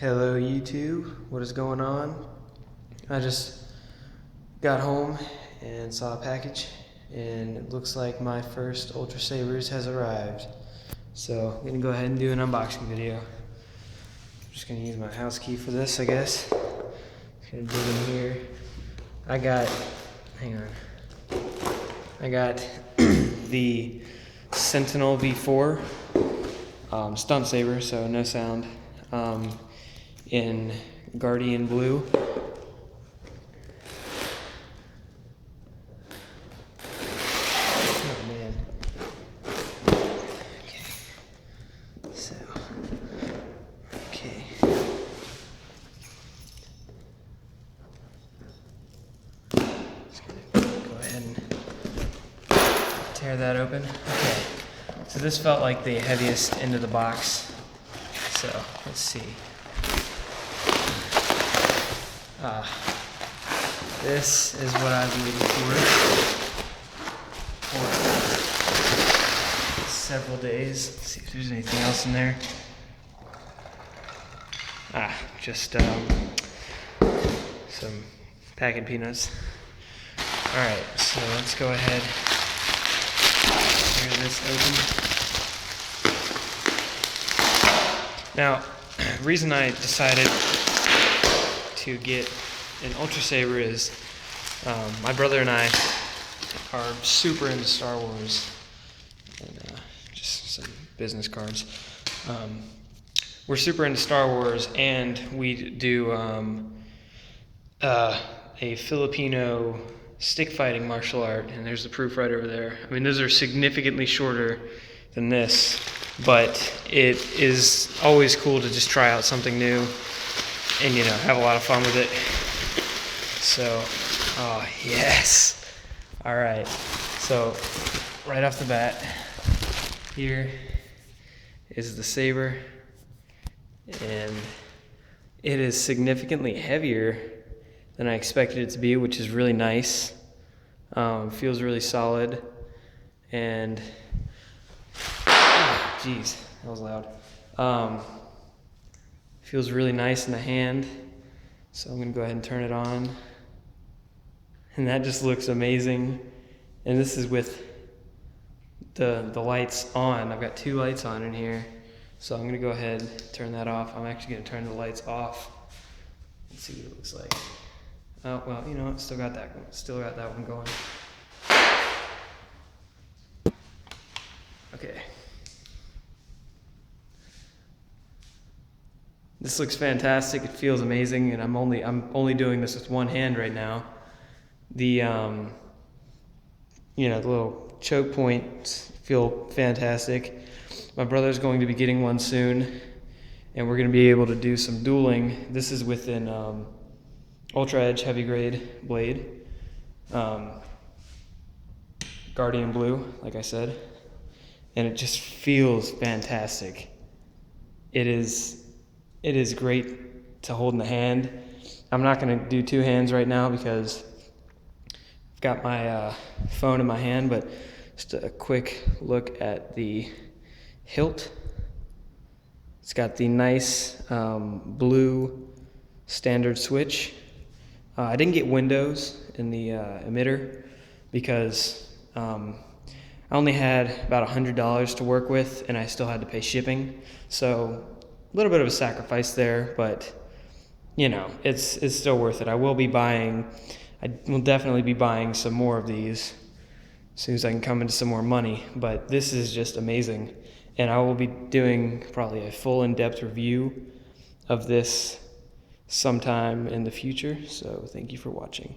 Hello YouTube, what is going on? I just got home and saw a package and it looks like my first UltraSabers has arrived. So I'm gonna go ahead and do an unboxing video. I'm just gonna use my house key for this, I guess. Gonna dig in here. I got the Sentinel V4 stunt saber, so no sound, in Guardian Blue. Oh man. Okay. So, okay. Just gonna go ahead and tear that open. Okay. So this felt like the heaviest end of the box. So let's see. This is what I've been waiting for several days. Let's see if there's anything else in there. Just some packing peanuts. Alright, so let's go ahead and tear this open. Now, the reason I decided to get an UltraSaber is my brother and I are super into Star Wars, and just some business cards. We're super into Star Wars, and we do a Filipino stick fighting martial art, and there's the proof right over there. I mean, those are significantly shorter than this, but it is always cool to just try out something new and, you know, have a lot of fun with it. So, oh yes. All right, so right off the bat, here is the saber, and it is significantly heavier than I expected it to be, which is really nice. Feels really solid, and geez, that was loud. Feels really nice in the hand, so I'm gonna go ahead and turn it on. And that just looks amazing. And this is with the lights on. I've got two lights on in here, so I'm gonna go ahead and turn that off. I'm actually gonna turn the lights off and see what it looks like. Oh well, you know what? Still got that one going. Okay. This looks fantastic. It feels amazing, and I'm only doing this with one hand right now. The the little choke points feel fantastic. My brother's going to be getting one soon, and we're going to be able to do some dueling. This is with an Ultra Edge heavy grade blade, Guardian Blue, like I said, and it just feels fantastic. It is great to hold in the hand. I'm not going to do two hands right now because I've got my phone in my hand, but just a quick look at the hilt. It's got the nice blue standard switch. I didn't get windows in the emitter because I only had about $100 to work with, and I still had to pay shipping. So a little bit of a sacrifice there, but you know, it's still worth it. I will definitely be buying some more of these as soon as I can come into some more money, but this is just amazing. And I will be doing probably a full in-depth review of this sometime in the future, so thank you for watching.